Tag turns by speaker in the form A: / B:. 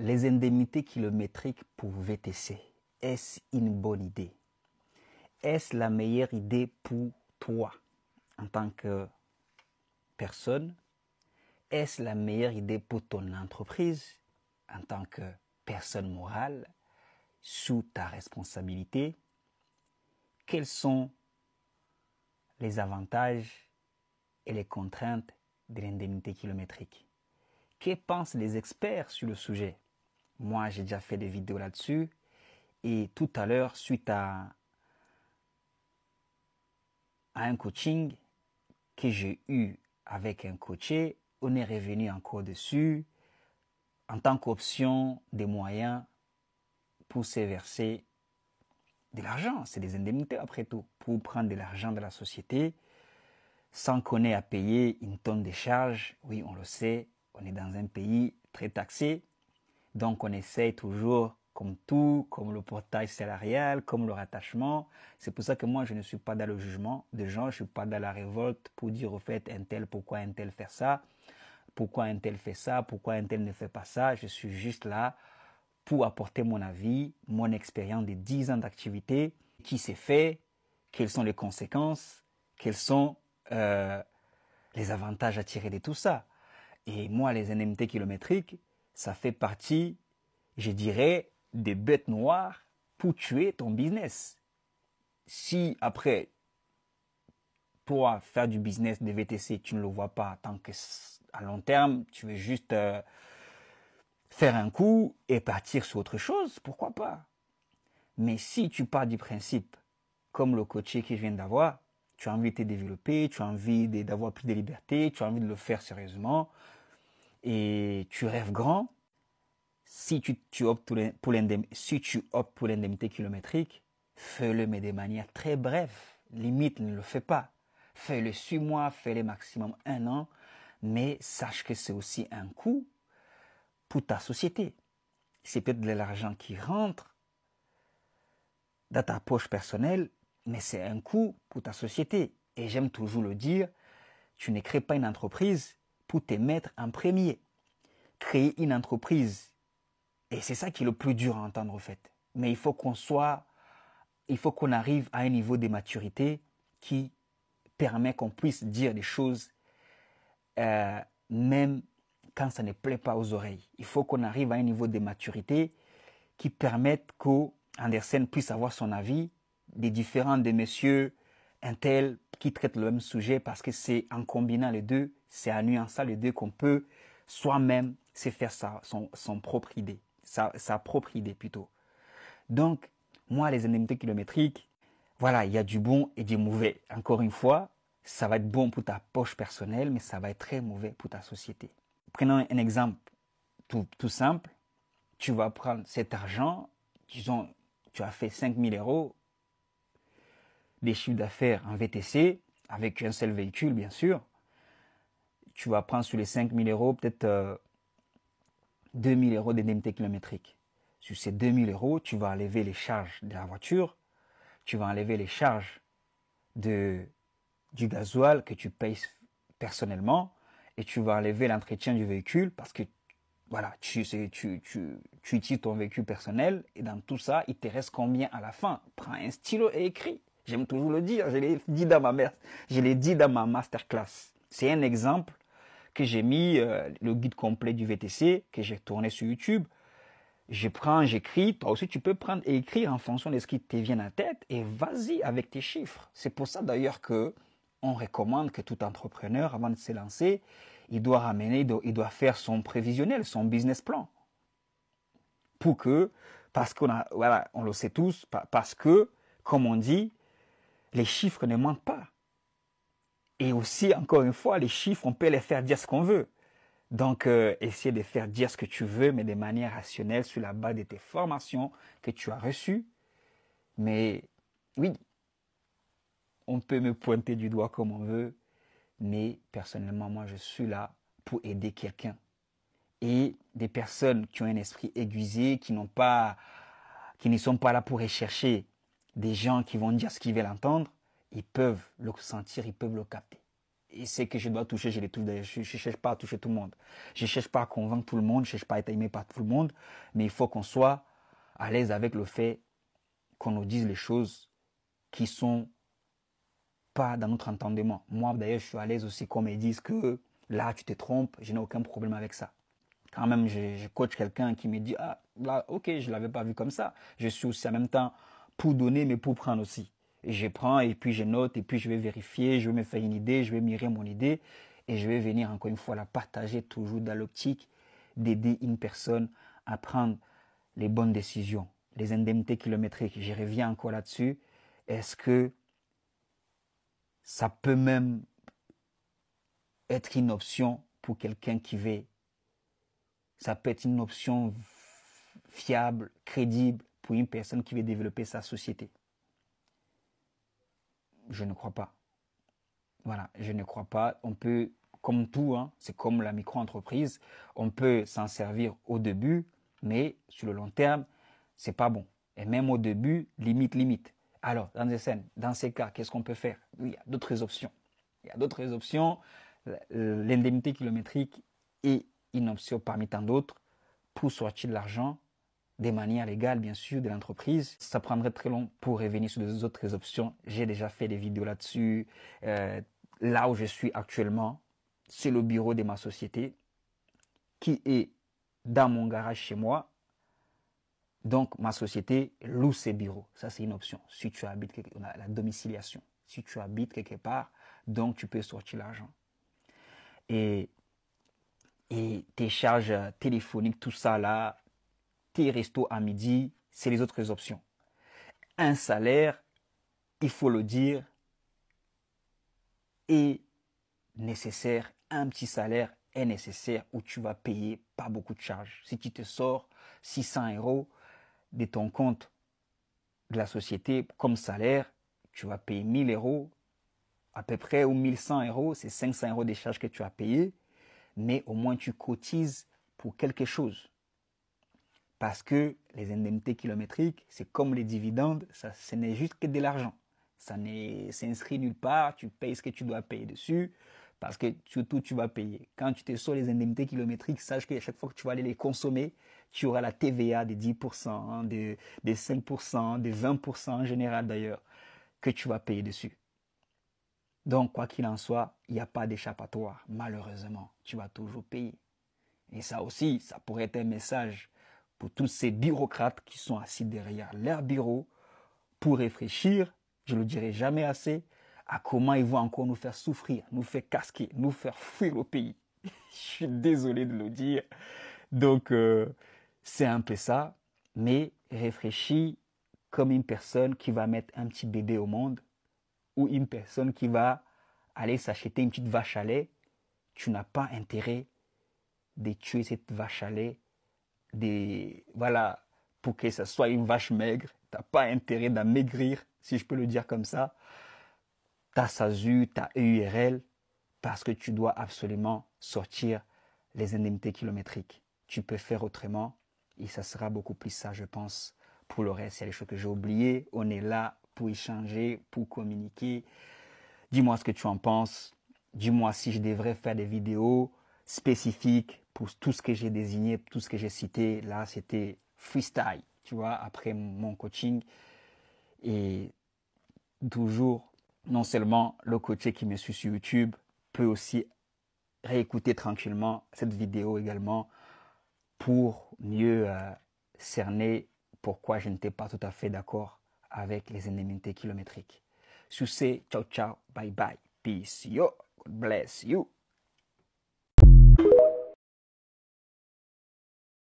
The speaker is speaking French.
A: Les indemnités kilométriques pour VTC, est-ce une bonne idée? Est-ce la meilleure idée pour toi en tant que personne? Est-ce la meilleure idée pour ton entreprise en tant que personne morale sous ta responsabilité? Quels sont les avantages et les contraintes de l'indemnité kilométrique? Que pensent les experts sur le sujet? Moi, j'ai déjà fait des vidéos là-dessus. Et tout à l'heure, suite à un coaching que j'ai eu avec un coaché, on est revenu encore dessus en tant qu'option des moyens pour se verser de l'argent. C'est des indemnités après tout, pour prendre de l'argent de la société sans qu'on ait à payer une tonne de charges. Oui, on le sait, on est dans un pays très taxé, donc on essaye toujours, comme tout, comme le portage salarial, comme le rattachement. C'est pour ça que moi, je ne suis pas dans le jugement des gens, je ne suis pas dans la révolte pour dire au fait, un tel, pourquoi un tel fait ça, pourquoi un tel fait ça, pourquoi un tel ne fait pas ça. Je suis juste là pour apporter mon avis, mon expérience de 10 ans d'activité, qui s'est fait, quelles sont les conséquences, quels sont les avantages à tirer de tout ça. Et moi, les indemnités kilométriques, ça fait partie, je dirais, des bêtes noires pour tuer ton business. Si après, toi, faire du business de VTC, tu ne le vois pas tant que à long terme, tu veux juste faire un coup et partir sur autre chose, pourquoi pas? Mais si tu pars du principe, comme le coaché que je viens d'avoir, tu as envie de te développer, tu as envie d'avoir plus de liberté, tu as envie de le faire sérieusement et tu rêves grand, si tu optes pour l'indemnité kilométrique, fais-le mais de manière très brève. Limite, ne le fais pas. Fais-le 6 mois, fais-le maximum 1 an, mais sache que c'est aussi un coût pour ta société. C'est peut-être de l'argent qui rentre dans ta poche personnelle, mais c'est un coût pour ta société. Et j'aime toujours le dire, tu ne crées pas une entreprise pour te mettre en premier. Créer une entreprise, et c'est ça qui est le plus dur à entendre en fait. Mais il faut qu'on arrive à un niveau de maturité qui permet qu'on puisse dire des choses même quand ça ne plaît pas aux oreilles. Il faut qu'on arrive à un niveau de maturité qui permette qu'Andersen puisse avoir son avis des différents des messieurs un tel qui traitent le même sujet, parce que c'est en combinant les deux, c'est en nuançant les deux qu'on peut soi-même se faire son propre idée, sa propre idée plutôt. Donc, moi, les indemnités kilométriques, voilà, il y a du bon et du mauvais. Encore une fois, ça va être bon pour ta poche personnelle, mais ça va être très mauvais pour ta société. Prenons un exemple tout simple. Tu vas prendre cet argent, disons, tu as fait 5 000 euros des chiffres d'affaires en VTC, avec un seul véhicule, bien sûr. Tu vas prendre sur les 5 000 euros, peut-être 2 000 euros d'indemnité kilométrique. Sur ces 2 000 euros, tu vas enlever les charges de la voiture, tu vas enlever les charges du gasoil que tu payes personnellement, et tu vas enlever l'entretien du véhicule parce que voilà, tu utilises ton véhicule personnel, et dans tout ça, il te reste combien à la fin? Prends un stylo et écris. J'aime toujours le dire, je l'ai dit dans ma masterclass. C'est un exemple que j'ai mis, le guide complet du VTC, que j'ai tourné sur YouTube. Je prends, j'écris, toi aussi tu peux prendre et écrire en fonction de ce qui te vient à la tête, et vas-y avec tes chiffres. C'est pour ça d'ailleurs que on recommande que tout entrepreneur, avant de se lancer, il doit faire son prévisionnel, son business plan. Parce on le sait tous, parce que, comme on dit, les chiffres ne mentent pas. Et aussi, encore une fois, les chiffres, on peut les faire dire ce qu'on veut. Donc, essayer de faire dire ce que tu veux, mais de manière rationnelle, sur la base de tes formations que tu as reçues. Mais oui, on peut me pointer du doigt comme on veut, mais personnellement, moi, je suis là pour aider quelqu'un. Et des personnes qui ont un esprit aiguisé, qui ne sont pas là pour rechercher des gens qui vont dire ce qu'ils veulent entendre, ils peuvent le sentir, ils peuvent le capter. et c'est que je dois toucher, je les touche. D'ailleurs, je ne cherche pas à toucher tout le monde. Je ne cherche pas à convaincre tout le monde, je ne cherche pas à être aimé par tout le monde, mais il faut qu'on soit à l'aise avec le fait qu'on nous dise les choses qui sont pas dans notre entendement. Moi, d'ailleurs, je suis à l'aise aussi qu'on me dise que là, tu te trompes, je n'ai aucun problème avec ça. Quand même, je coach quelqu'un qui me dit, ah, là, ok, je ne l'avais pas vu comme ça. Je suis aussi en même temps pour donner, mais pour prendre aussi. Et je prends, et puis je note, et puis je vais vérifier, je vais me faire une idée, je vais mirer mon idée, et je vais venir encore une fois la partager toujours dans l'optique d'aider une personne à prendre les bonnes décisions. Les indemnités kilométriques, je reviens encore là-dessus. Est-ce que ça peut même être une option pour quelqu'un qui veut? Ça peut être une option fiable, crédible pour une personne qui veut développer sa société. Je ne crois pas. Voilà, je ne crois pas. On peut, comme tout, hein, c'est comme la micro-entreprise, on peut s'en servir au début, mais sur le long terme, c'est pas bon. Et même au début, limite. Alors, dans ces cas, qu'est-ce qu'on peut faire? Oui, il y a d'autres options. Il y a d'autres options. L'indemnité kilométrique est une option parmi tant d'autres pour sortir de l'argent de manière légale, bien sûr, de l'entreprise. Ça prendrait très long pour revenir sur les autres options. J'ai déjà fait des vidéos là-dessus. Là où je suis actuellement, c'est le bureau de ma société qui est dans mon garage chez moi. Donc, ma société loue ses bureaux. Ça, c'est une option. Si tu habites, on a la domiciliation. Si tu habites quelque part, donc tu peux sortir l'argent. Et tes charges téléphoniques, tout ça là, tes restos à midi, c'est les autres options. Un salaire, il faut le dire, est nécessaire. Un petit salaire est nécessaire où tu vas payer pas beaucoup de charges. Si tu te sors 600 € de ton compte de la société comme salaire, tu vas payer 1000 € à peu près ou 1100 €, c'est 500 € des charges que tu as payées, mais au moins tu cotises pour quelque chose. Parce que les indemnités kilométriques, c'est comme les dividendes, ça, ce n'est juste que de l'argent. Ça n'est inscrit nulle part, tu payes ce que tu dois payer dessus, parce que surtout tu vas payer. Quand tu te sors les indemnités kilométriques, sache qu'à chaque fois que tu vas aller les consommer, tu auras la TVA de 10%, de 5%, de 20% en général d'ailleurs, que tu vas payer dessus. Donc, quoi qu'il en soit, il n'y a pas d'échappatoire. Malheureusement, tu vas toujours payer. Et ça aussi, ça pourrait être un message pour tous ces bureaucrates qui sont assis derrière leur bureau pour réfléchir, je ne le dirai jamais assez, à comment ils vont encore nous faire souffrir, nous faire casquer, nous faire fuir le pays. Je suis désolé de le dire. Donc, c'est un peu ça. Mais réfléchis comme une personne qui va mettre un petit bébé au monde ou une personne qui va aller s'acheter une petite vache à lait. Tu n'as pas intérêt de tuer cette vache à lait, voilà, pour que ça soit une vache maigre. Tu n'as pas intérêt d'amaigrir, si je peux le dire comme ça, ta SASU, ta EURL, parce que tu dois absolument sortir les indemnités kilométriques. Tu peux faire autrement et ça sera beaucoup plus ça, je pense. Pour le reste, il y a des choses que j'ai oubliées. On est là pour échanger, pour communiquer. Dis-moi ce que tu en penses. Dis-moi si je devrais faire des vidéos spécifiques pour tout ce que j'ai désigné, tout ce que j'ai cité. Là, c'était freestyle, tu vois, après mon coaching. Et toujours, non seulement le coaché qui me suit sur YouTube peut aussi réécouter tranquillement cette vidéo également pour mieux cerner pourquoi je n'étais pas tout à fait d'accord avec les indemnités kilométriques. Sur ce, ciao, ciao, bye bye, peace, yo, God bless you.